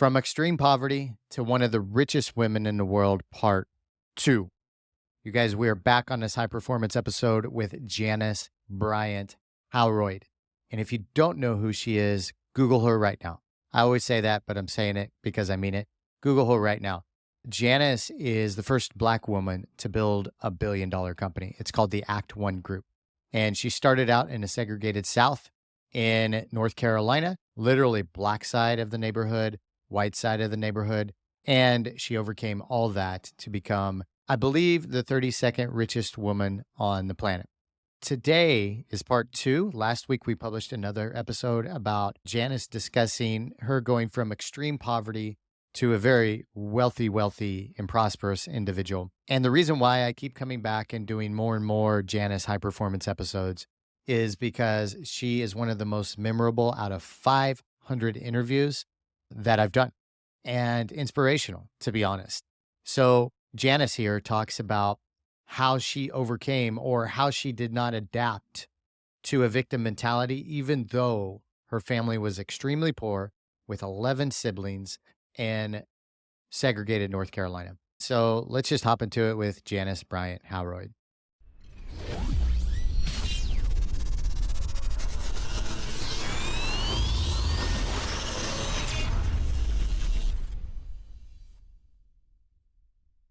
From Extreme Poverty to One of the Richest Women in the World, Part 2. You guys, we are back on this high performance episode with Janice Bryant Howroyd. And if you don't know who she is, Google her right now. I always say that, but I'm saying it because I mean it. Google her right now. Janice is the first Black woman to build a billion-dollar company. It's called the Act One Group. And she started out in a segregated South in North Carolina, literally black side of the neighborhood, white side of the neighborhood. And she overcame all that to become, I believe, the 32nd richest woman on the planet. Today is part 2. Last week, we published another episode about Janice discussing her going from extreme poverty to a very wealthy and prosperous individual. And the reason why I keep coming back and doing more and more Janice high performance episodes is because she is one of the most memorable out of 500 interviews that I've done, and inspirational, to be honest. So Janice here talks about how she overcame or how she did not adapt to a victim mentality, even though her family was extremely poor with 11 siblings in segregated North Carolina. So let's just hop into it with Janice Bryant Howroyd.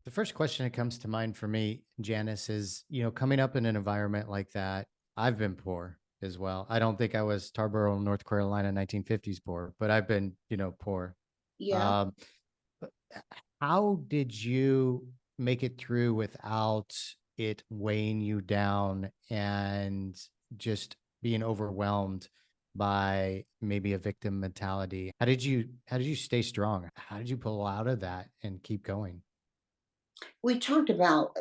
The first question that comes to mind for me, Janice, is, coming up in an environment like that, I've been poor as well. I don't think I was Tarboro, North Carolina, 1950s poor, but I've been, poor. Yeah. Um, but how did you make it through without it weighing you down and just being overwhelmed by maybe a victim mentality? How did you stay strong? How did you pull out of that and keep going? We talked about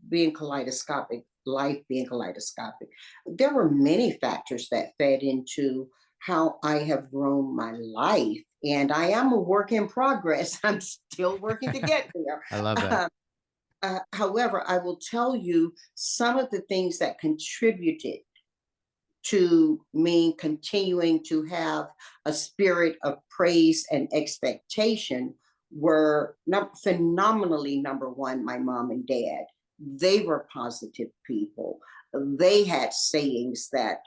being kaleidoscopic, life being kaleidoscopic. There were many factors that fed into how I have grown my life. And I am a work in progress. I'm still working to get there. I love that. However, I will tell you some of the things that contributed to me continuing to have a spirit of praise and expectation were phenomenally number one, my mom and dad. They were positive people. They had sayings that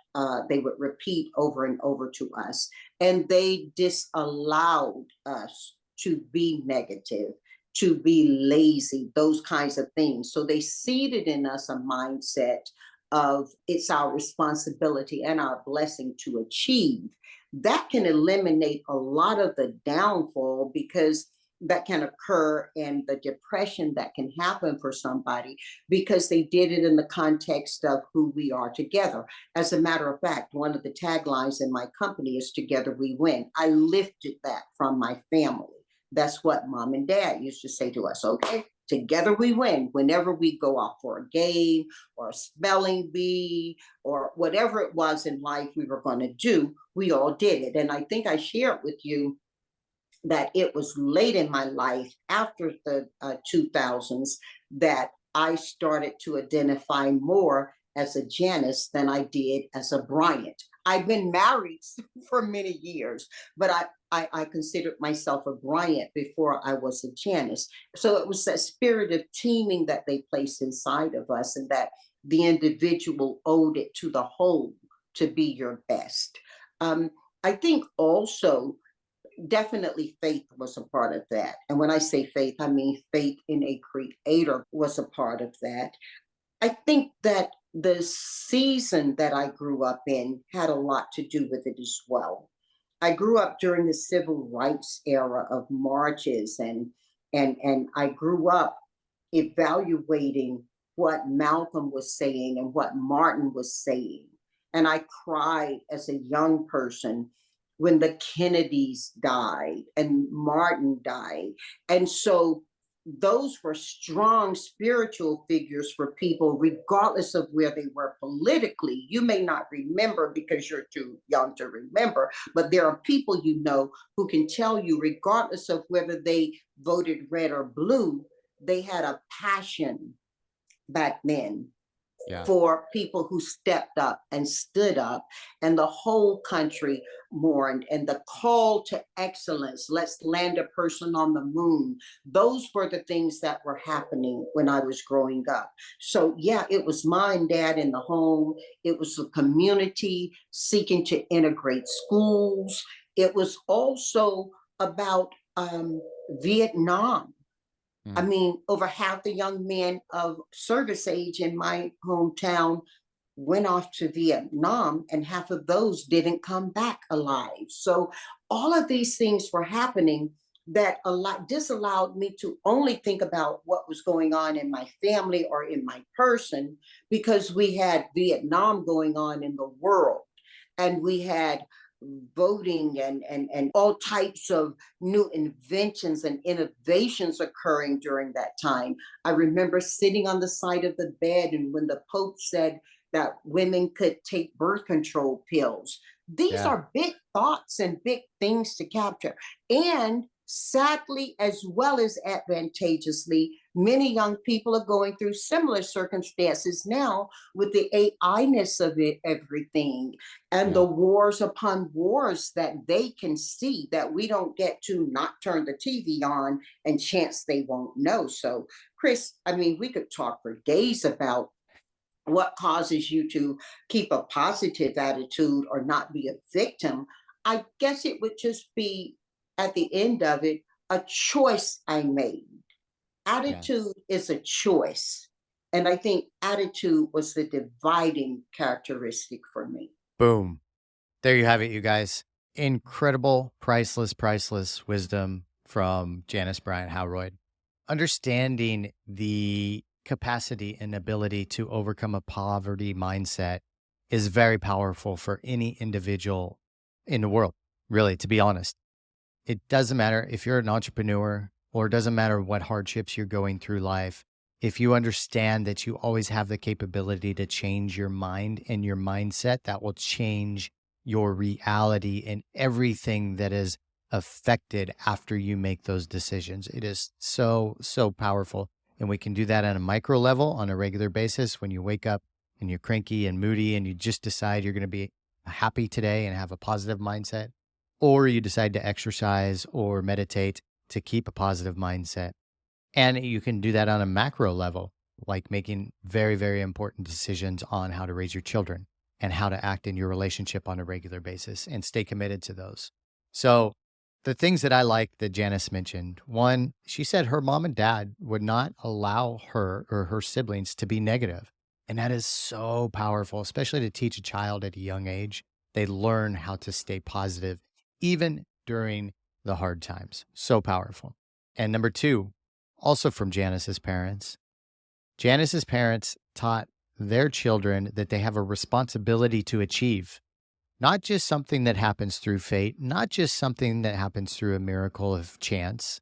they would repeat over and over to us, and they disallowed us to be negative, to be lazy, those kinds of things. So they seeded in us a mindset of it's our responsibility and our blessing to achieve. That can eliminate a lot of the downfall because that can occur and the depression that can happen for somebody because they did it in the context of who we are together. As a matter of fact, one of the taglines in my company is Together We Win. I lifted that from my family. That's what mom and dad used to say to us. Okay, together we win. Whenever we go out for a game or a spelling bee or whatever it was in life we were going to do, we all did it. And I think I shared with you that it was late in my life after the 2000s that I started to identify more as a Janice than I did as a Bryant. I've been married for many years, but I considered myself a Bryant before I was a Janice. So it was that spirit of teaming that they placed inside of us, and that the individual owed it to the whole to be your best. I think also definitely faith was a part of that. And when I say faith, I mean faith in a creator was a part of that. I think that the season that I grew up in had a lot to do with it as well. I grew up during the civil rights era of marches, and I grew up evaluating what Malcolm was saying and what Martin was saying. And I cried as a young person when the Kennedys died and Martin died. And so those were strong spiritual figures for people, regardless of where they were politically. You may not remember because you're too young to remember, but there are people you know who can tell you, regardless of whether they voted red or blue, they had a passion back then Yeah. for people who stepped up and stood up, and the whole country mourned. And the call to excellence, let's land a person on the moon, those were the things that were happening when I was growing up. So yeah, it was mom, dad in the home, it was the community seeking to integrate schools, it was also about Vietnam. I Mm. mean, over half the young men of service age in my hometown went off to Vietnam, and half of those didn't come back alive. So, all of these things were happening that a lot disallowed me to only think about what was going on in my family or in my person, because we had Vietnam going on in the world, and we had voting and all types of new inventions and innovations occurring during that time. I remember sitting on the side of the bed, and when the Pope said that women could take birth control pills, these Yeah. are big thoughts and big things to capture. And sadly, as well as advantageously, many young people are going through similar circumstances now with the AI-ness of it, everything, and Yeah. the wars upon wars that they can see that we don't get to not turn the TV on and chance they won't know. So, Chris, I mean, we could talk for days about what causes you to keep a positive attitude or not be a victim. I guess it would just be at the end of it a choice I made. Yeah. Attitude is a choice. And I think attitude was the dividing characteristic for me. Boom. There you have it, you guys. Incredible, priceless wisdom from Janice Bryant Howroyd. Understanding the capacity and ability to overcome a poverty mindset is very powerful for any individual in the world, really, to be honest. It doesn't matter if you're an entrepreneur or it doesn't matter what hardships you're going through life. If you understand that you always have the capability to change your mind and your mindset, that will change your reality and everything that is affected after you make those decisions. It is so powerful. And we can do that on a micro level on a regular basis when you wake up and you're cranky and moody and you just decide you're going to be happy today and have a positive mindset, or you decide to exercise or meditate to keep a positive mindset. And you can do that on a macro level, like making very important decisions on how to raise your children and how to act in your relationship on a regular basis and stay committed to those. So, the things that I like that Janice mentioned, one, she said her mom and dad would not allow her or her siblings to be negative. And that is so powerful, especially to teach a child at a young age. They learn how to stay positive, even during the hard times. So powerful. And number two, also from Janice's parents taught their children that they have a responsibility to achieve, not just something that happens through fate, not just something that happens through a miracle of chance.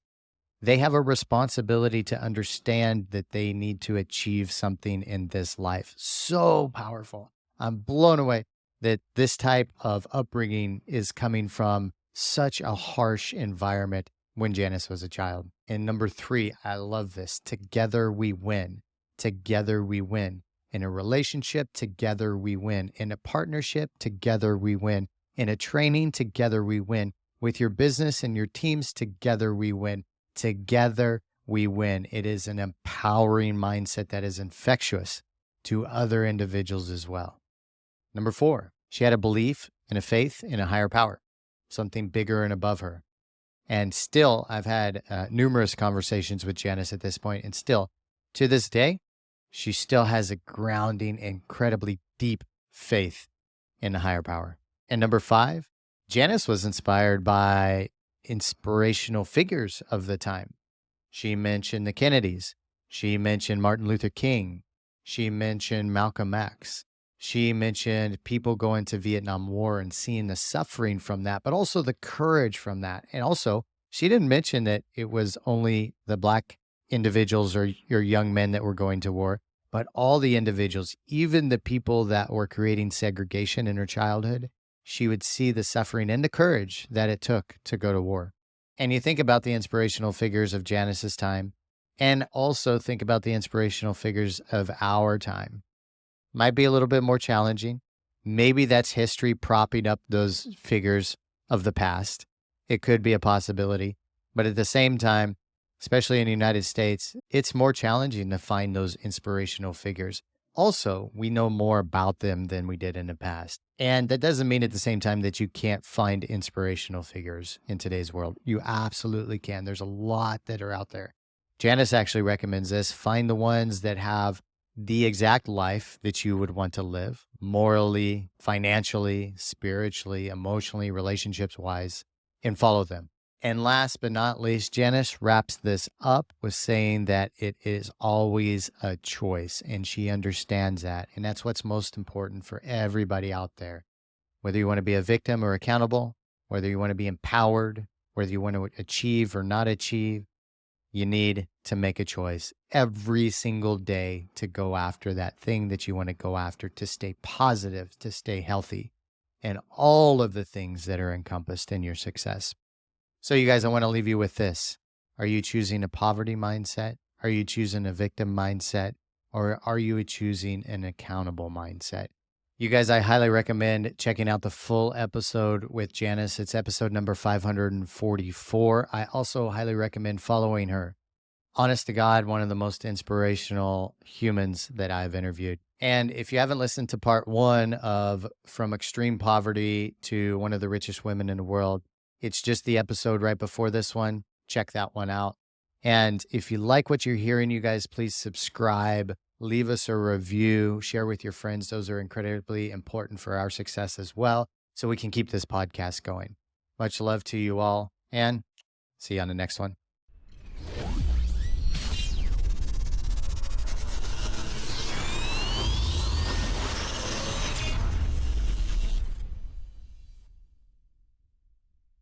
They have a responsibility to understand that they need to achieve something in this life. So powerful. I'm blown away that this type of upbringing is coming from such a harsh environment when Janice was a child. And number three, I love this. Together we win. Together we win. In a relationship, together we win. In a partnership, together we win. In a training, together we win. With your business and your teams, together we win. Together we win. It is an empowering mindset that is infectious to other individuals as well. Number four, she had a belief and a faith in a higher power, something bigger and above her. And still, I've had numerous conversations with Janice at this point, and still, to this day, she still has a grounding, incredibly deep faith in a higher power. And number five, Janice was inspired by inspirational figures of the time. She mentioned the Kennedys. She mentioned Martin Luther King. She mentioned Malcolm X. She mentioned people going to Vietnam War and seeing the suffering from that, but also the courage from that. And also, she didn't mention that it was only the Black individuals or your young men that were going to war, but all the individuals, even the people that were creating segregation in her childhood. She would see the suffering and the courage that it took to go to war. And you think about the inspirational figures of Janice's time, and also think about the inspirational figures of our time. might be a little bit more challenging. Maybe that's history propping up those figures of the past. It could be a possibility. But at the same time, especially in the United States, it's more challenging to find those inspirational figures. Also, we know more about them than we did in the past. And that doesn't mean at the same time that you can't find inspirational figures in today's world. You absolutely can. There's a lot that are out there. Janice actually recommends this: find the ones that have the exact life that you would want to live morally, financially, spiritually, emotionally, relationships wise, and follow them. And last but not least, Janice wraps this up with saying that it is always a choice, and she understands that. And that's what's most important for everybody out there. Whether you want to be a victim or accountable, whether you want to be empowered, whether you want to achieve or not achieve, you need to make a choice every single day to go after that thing that you want to go after, to stay positive, to stay healthy, and all of the things that are encompassed in your success. So, you guys, I want to leave you with this. Are you choosing a poverty mindset? Are you choosing a victim mindset? Or are you choosing an accountable mindset? You guys, I highly recommend checking out the full episode with Janice. It's episode number 544. I also highly recommend following her. Honest to God, one of the most inspirational humans that I've interviewed. And if you haven't listened to part one of From Extreme Poverty to One of the Richest Women in the World, it's just the episode right before this one. Check that one out. And if you like what you're hearing, you guys, please subscribe, leave us a review, share with your friends. Those are incredibly important for our success as well, so we can keep this podcast going. Much love to you all, and see you on the next one.